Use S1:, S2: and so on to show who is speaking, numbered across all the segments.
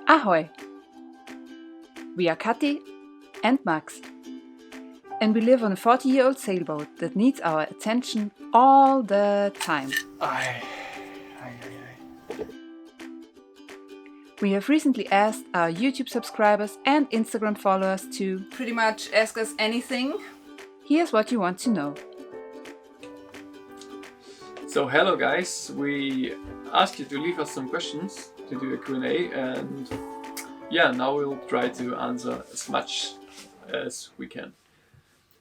S1: Ahoy! We are Kathi and Max, and we live on a 40-year-old sailboat that needs our attention all the time.
S2: Aye.
S1: We have recently asked our YouTube subscribers and Instagram followers to
S3: pretty much ask us anything.
S1: Here's what you want to know.
S2: So hello guys, we asked you to leave us some questions to do a Q&A, and yeah, now we'll try to answer as much as we can.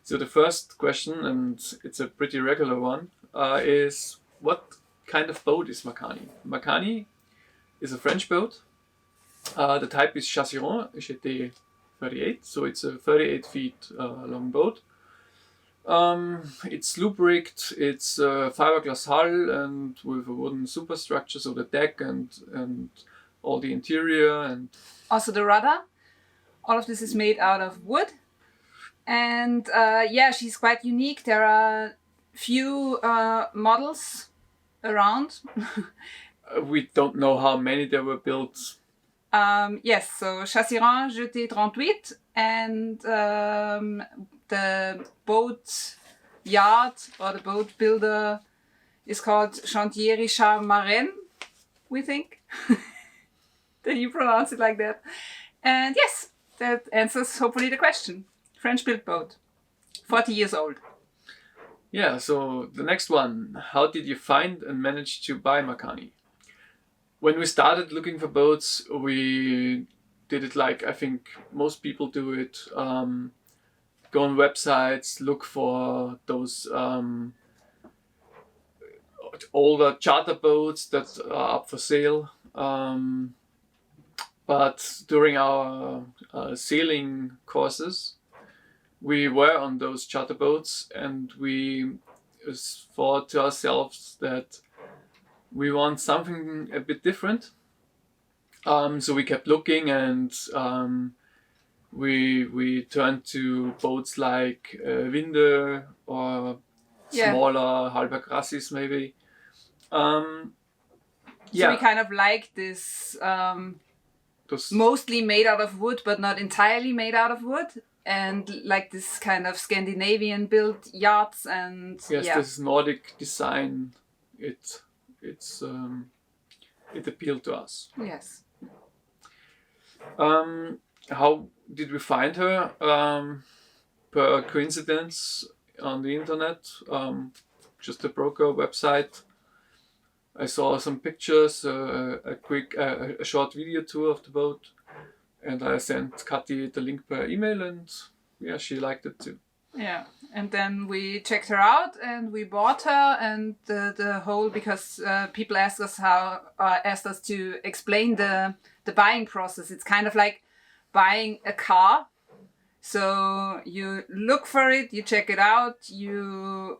S2: So the first question, and it's a pretty regular one, is what kind of boat is Makani? Makani is a French boat. The type is Chassiron GT 38, so it's a 38 feet long boat. It's loop rigged, it's a fiberglass hull and with a wooden superstructure, so the deck and all the interior and
S3: also the rudder. All of this is made out of wood. And yeah, she's quite unique. There are few models around.
S2: We don't know how many there were built.
S3: Yes, so Chassiron GT 38 and the boat yard or the boat builder is called Chantier Richard Marin, we think. Then you pronounce it like that. And yes, that answers hopefully the question. French built boat, 40 years old.
S2: Yeah, so the next one, how did you find and manage to buy Makani? When we started looking for boats, we did it like I think most people do it. Go on websites, look for those older charter boats that are up for sale. But during our sailing courses, we were on those charter boats, and we thought to ourselves that we want something a bit different. So we kept looking, and we turned to boats like Winde or smaller Halberg Rassis maybe.
S3: So we kind of like this mostly made out of wood, but not entirely made out of wood. And like this kind of Scandinavian built yachts and
S2: this Nordic design, it appealed to us.
S3: Yes.
S2: How did we find her? Per coincidence on the internet, just a broker website. I saw some pictures, a short video tour of the boat, and I sent Kathi the link per email, and yeah, she liked it too.
S3: Yeah, and then we checked her out and we bought her, and the whole, because people asked us to explain the buying process. It's kind of like buying a car. So you look for it, you check it out, you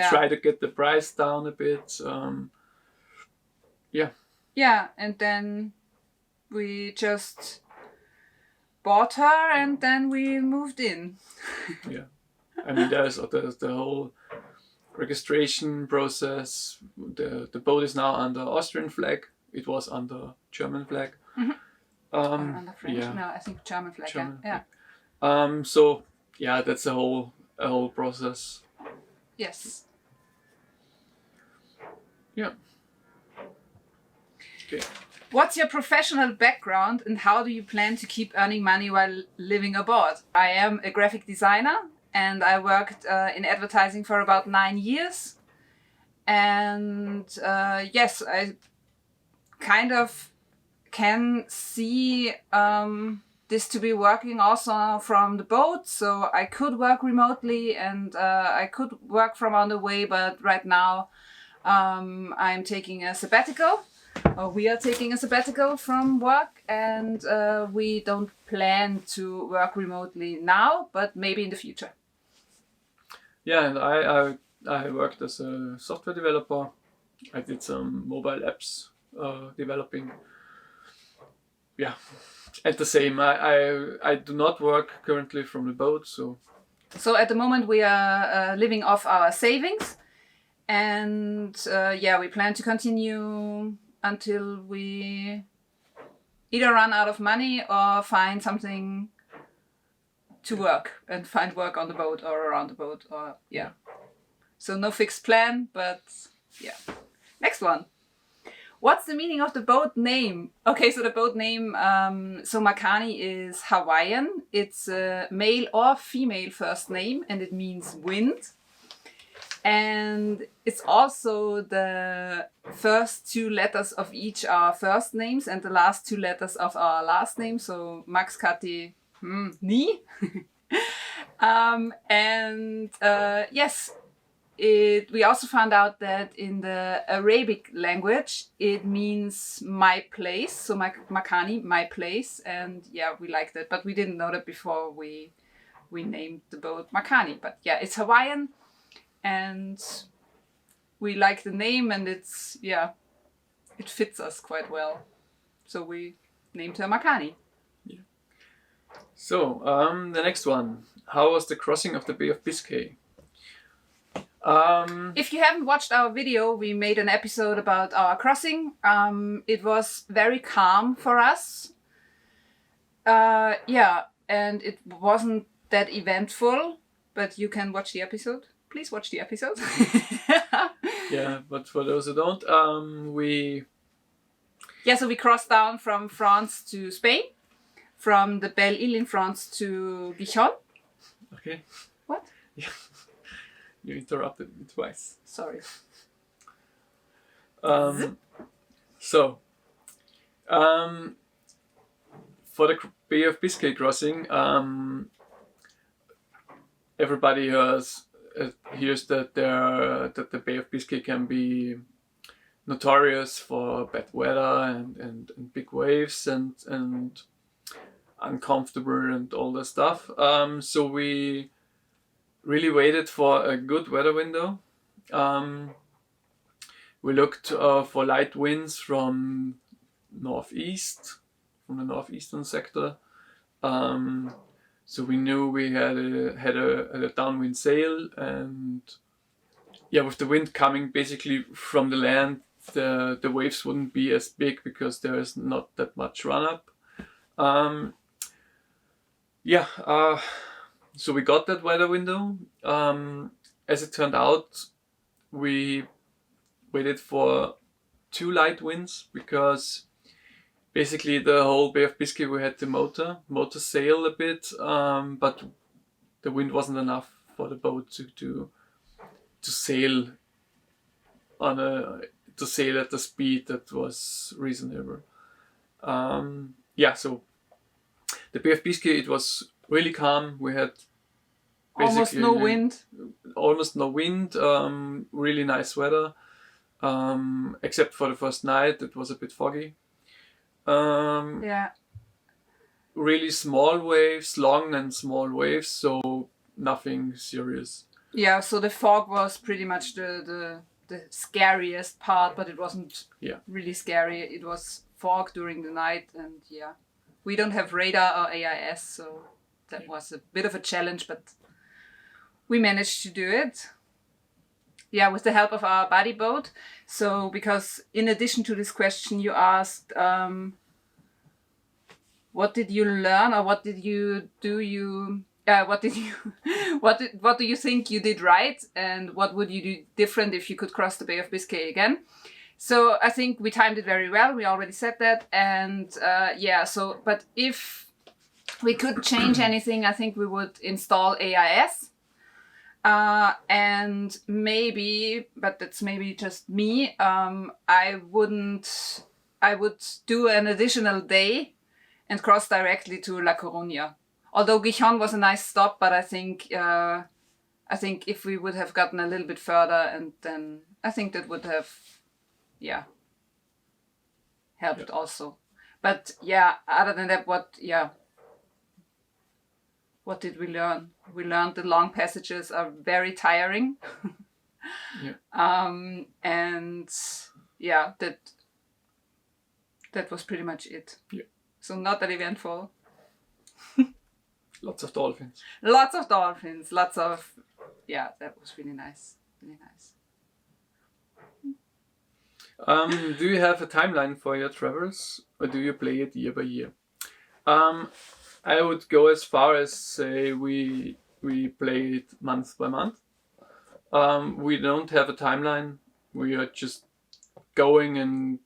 S2: try to get the price down a bit.
S3: Yeah, and then we just bought her, and then we moved in.
S2: Yeah, I mean there's the whole registration process. The boat is now under Austrian flag. It was under German flag.
S3: Mm-hmm. Under French?
S2: Yeah.
S3: No, I think German flag. Yeah.
S2: So yeah, that's a whole process.
S3: Yes.
S2: Yeah. Okay.
S3: What's your professional background, and how do you plan to keep earning money while living abroad? I am a graphic designer, and I worked in advertising for about 9 years. And yes, I kind of can see this to be working also from the boat. So I could work remotely, and I could work from on the way, but right now I'm taking a sabbatical. We are taking a sabbatical from work, and we don't plan to work remotely now, but maybe in the future.
S2: Yeah, and I worked as a software developer. I did some mobile apps developing. Yeah, at the same. I do not work currently from the boat, so.
S3: So at the moment we are living off our savings, and we plan to continue until we either run out of money or find something to work and find work on the boat or around the boat or yeah. So no fixed plan, but yeah. Next one. What's the meaning of the boat name? Okay, so the boat name, so Makani is Hawaiian. It's a male or female first name and it means wind. And it's also the first two letters of each our first names and the last two letters of our last name. So Max, Kati, Ni. Yes, we also found out that in the Arabic language, it means my place. So Makani, my place. And yeah, we liked it, but we didn't know that before we named the boat Makani. But yeah, it's Hawaiian. And we like the name and it fits us quite well. So we named her Makani.
S2: Yeah. So, the next one. How was the crossing of the Bay of Biscay?
S3: If you haven't watched our video, we made an episode about our crossing. It was very calm for us. And it wasn't that eventful, but you can watch the episode. Please watch the episode.
S2: Yeah, but for those who don't,
S3: so we crossed down from France to Spain, from the Belle Ile in France to Gijon.
S2: Okay.
S3: What?
S2: Yeah. You interrupted me twice.
S3: Sorry.
S2: For the Bay of Biscay crossing, everybody hears that the Bay of Biscay can be notorious for bad weather and big waves and uncomfortable and all that stuff. So we really waited for a good weather window. We looked for light winds from the northeastern sector. So we knew we had a downwind sail, and yeah, with the wind coming basically from the land, the waves wouldn't be as big because there is not that much run up. So we got that weather window. As it turned out, we waited for 2 light winds because basically the whole Bay of Biscay we had the motor sail a bit, but the wind wasn't enough for the boat to sail to sail at the speed that was reasonable. So the Bay of Biscay, it was really calm. We had
S3: almost no wind.
S2: Really nice weather, except for the first night. It was a bit foggy. Really small waves, long and small waves, so nothing serious.
S3: Yeah, so the fog was pretty much the scariest part, but it wasn't really scary. It was fog during the night, and we don't have radar or AIS, so that was a bit of a challenge, but we managed to do it. Yeah, with the help of our buddy boat. So, because in addition to this question, you asked, what did you learn, or what did you do? What do you think you did right, and what would you do different if you could cross the Bay of Biscay again? So I think we timed it very well. We already said that, and but if we could change anything, I think we would install AIS. And maybe, but that's maybe just me, I would do an additional day and cross directly to La Coruña. Although Gijon was a nice stop, but I think if we would have gotten a little bit further, and then I think that would have, helped also. But other than that, what did we learn? We learned the long passages are very tiring. That was pretty much it. Yeah. So not that eventful.
S2: Lots of dolphins.
S3: That was really nice. Really nice.
S2: Do you have a timeline for your travels, or do you play it year by year? I would go as far as say we play it month by month. We don't have a timeline. We are just going and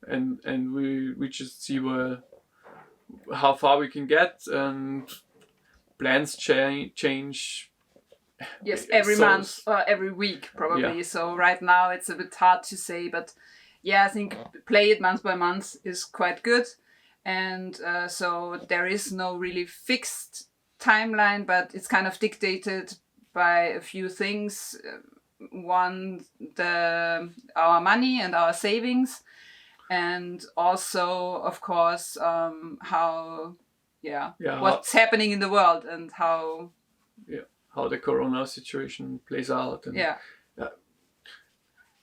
S2: and we just see how far we can get, and plans change.
S3: Yes, every month or every week probably.
S2: Yeah.
S3: So right now it's a bit hard to say, but yeah, I think play it month by month is quite good. And so there is no really fixed timeline, but it's kind of dictated by a few things. One, our money and our savings, and also, of course, what's happening in the world and how
S2: the corona situation plays out. And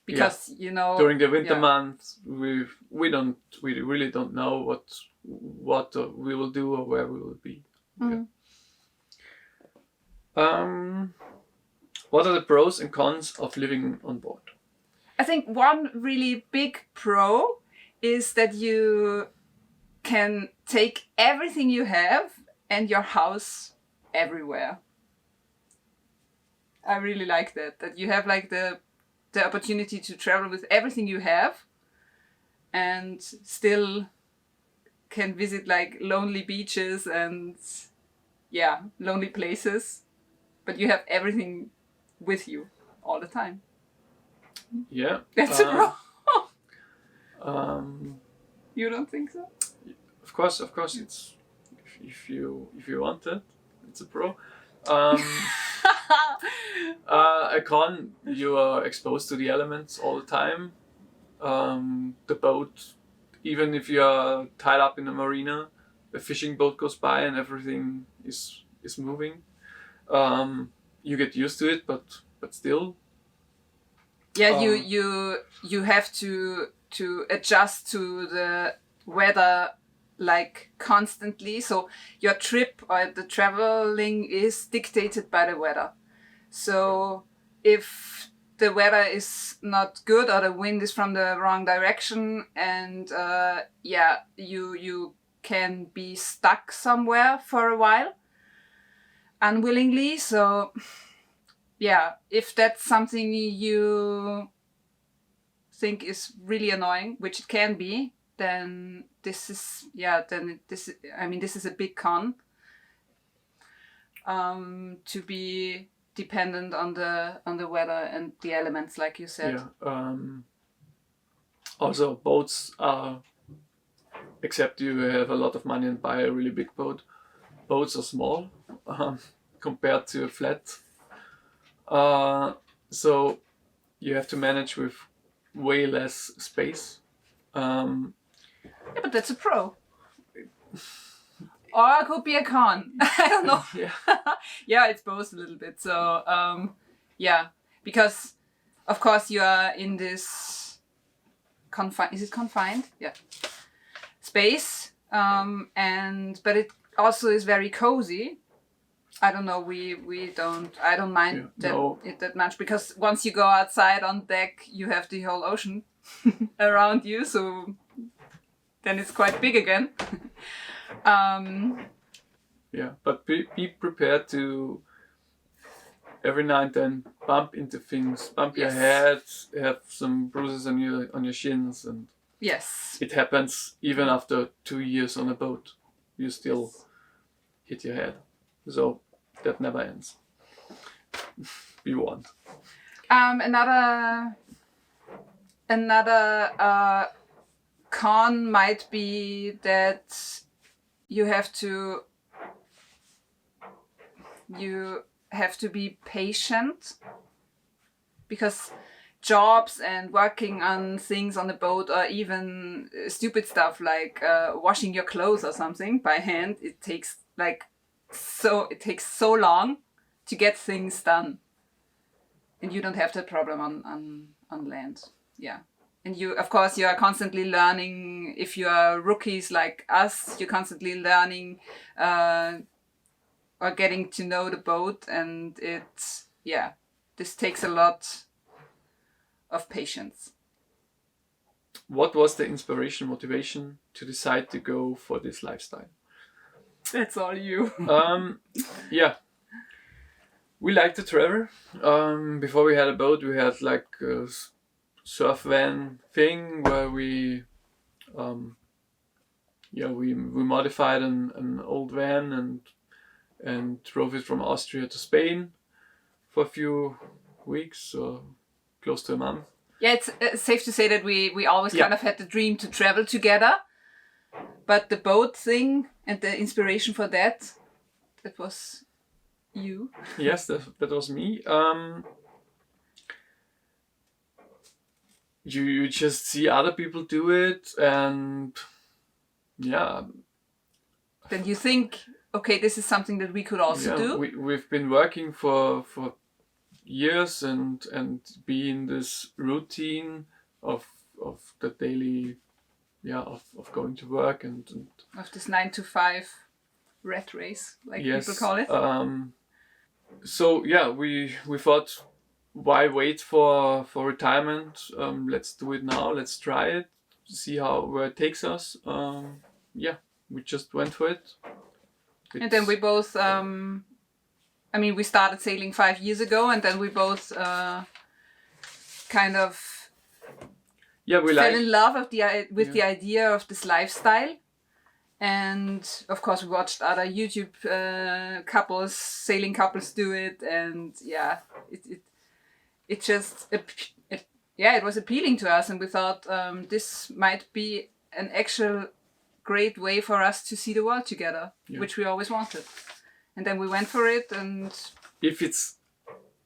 S3: because
S2: during the winter months we really don't know what we will do or where we will be. What are the pros and cons of living on board?
S3: I think one really big pro is that you can take everything you have and your house everywhere. I really like that you have like the opportunity to travel with everything you have and still can visit like lonely beaches and lonely places, but you have everything with you all the time.
S2: Yeah.
S3: That's a pro. You don't think so?
S2: Of course, it's if you want it, it's a pro. A con, you are exposed to the elements all the time. The boat, even if you are tied up in a marina, a fishing boat goes by and everything is moving. You get used to it, but still.
S3: Yeah, you have to adjust to the weather like constantly. So your trip or the traveling is dictated by the weather. So if the weather is not good or the wind is from the wrong direction, and you can be stuck somewhere for a while unwillingly. So if that's something you think is really annoying, which it can be, then this is a big con. To be dependent on the weather and the elements, like you said.
S2: Yeah. Also, boats are, except you have a lot of money and buy a really big boat, boats are small compared to a flat. So you have to manage with way less space.
S3: But that's a pro. Or it could be a con. I don't know.
S2: Yeah.
S3: It's both a little bit. So, because of course you are in this confined? Yeah. Space. But it also is very cozy. I don't know. I don't mind it that much, because once you go outside on deck, you have the whole ocean around you. So then it's quite big again.
S2: But be prepared to every now and then bump into things, bump your head, have some bruises on your shins, and it happens even after 2 years on a boat. You still hit your head, so that never ends. Be warned.
S3: Another con might be that you have to be patient, because jobs and working on things on the boat, or even stupid stuff like washing your clothes or something by hand, it takes so long to get things done, and you don't have that problem on land. And you are constantly learning. If you are rookies like us, you're constantly learning or getting to know the boat, and this takes a lot of patience.
S2: What was the inspiration, motivation to decide to go for this lifestyle?
S3: That's all you.
S2: Yeah, we like to travel. Before we had a boat, we had like a surf van thing where we modified an old van and drove it from Austria to Spain for a few weeks or close to a month.
S3: Yeah, it's safe to say that we always kind of had the dream to travel together, but the boat thing and the inspiration for that was you.
S2: Yes, that was me. You just see other people do it, and yeah.
S3: Then you think, okay, this is something that we could also do.
S2: We've been working for years and be in this routine of the daily, of going to work and
S3: of this 9 to 5 rat race, like people call it.
S2: So yeah, we thought, why wait for retirement? Let's do it now. Let's try it. See where it takes us. We just went for it.
S3: And then we both, we started sailing 5 years ago, and then we both kind of fell in love with the idea of this lifestyle. And of course, we watched other YouTube sailing couples do it, and it was appealing to us, and we thought this might be an actual great way for us to see the world together, which we always wanted. And then we went for it. And
S2: if it's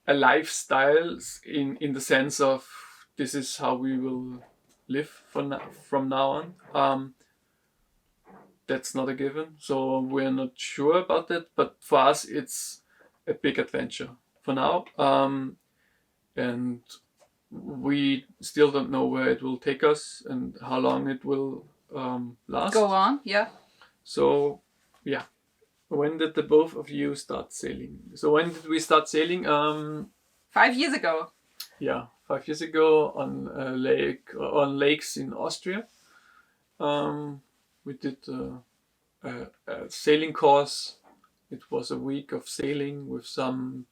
S2: a lifestyle in the sense of this is how we will live from now on, that's not a given. So we're not sure about that. But for us, it's a big adventure for now. And we still don't know where it will take us and how long it will last.
S3: Go on, yeah.
S2: So, yeah. When did the both of you start sailing? So when did we start sailing?
S3: 5 years ago.
S2: Yeah, 5 years ago on lakes in Austria. We did a sailing course. It was a week of sailing with some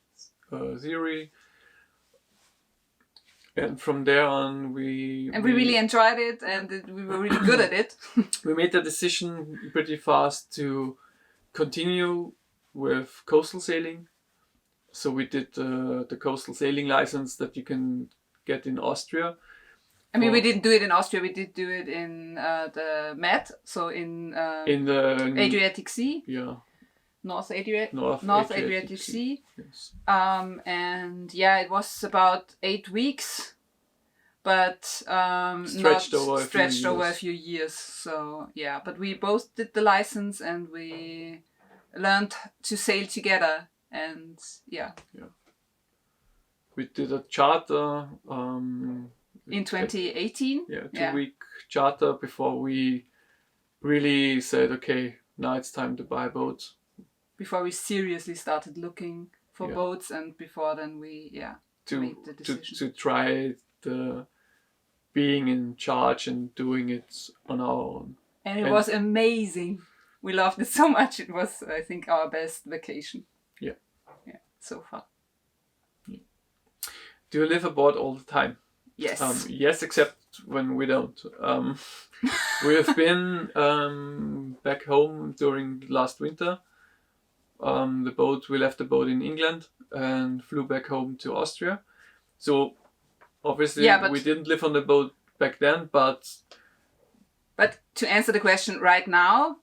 S2: theory. And from there on, we
S3: really enjoyed it, and we were really good at it.
S2: We made the decision pretty fast to continue with coastal sailing. So we did the coastal sailing license that you can get in Austria.
S3: We didn't do it in Austria. We did do it in the Med, so in the Adriatic Sea.
S2: Yeah.
S3: North Adriatic Sea.
S2: Yes.
S3: It was about 8 weeks, but stretched over a few years. So yeah, but we both did the license and we learned to sail together, and
S2: we did a charter
S3: in 2018.
S2: 2-week charter before we really said, okay, now it's time to buy a boat.
S3: Before we seriously started looking for boats, and before then we made the decision
S2: to try the being in charge and doing it on our own.
S3: And it was amazing. We loved it so much. It was, I think, our best vacation.
S2: Yeah,
S3: so far.
S2: Yeah. Do you live aboard all the time?
S3: Yes.
S2: Yes, except when we don't. We have been back home during last winter. We left the boat in England and flew back home to Austria. So obviously we didn't live on the boat back then, but
S3: to answer the question right now,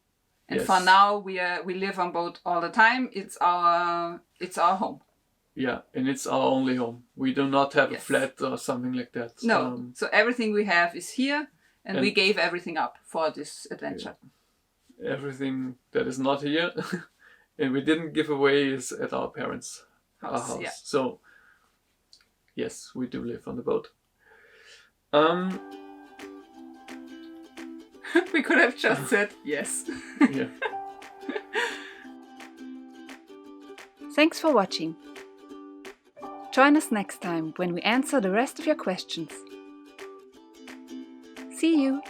S3: and for now we live on boat all the time. It's our home.
S2: Yeah, and it's our only home. We do not have a flat or something like that.
S3: No, so everything we have is here, and we gave everything up for this adventure.
S2: Yeah. Everything that is not here and we didn't give away is at our parents' house. Yeah. So, yes, we do live on the boat.
S3: We could have just said yes.
S2: Yeah.
S1: Thanks for watching. Join us next time when we answer the rest of your questions. See you!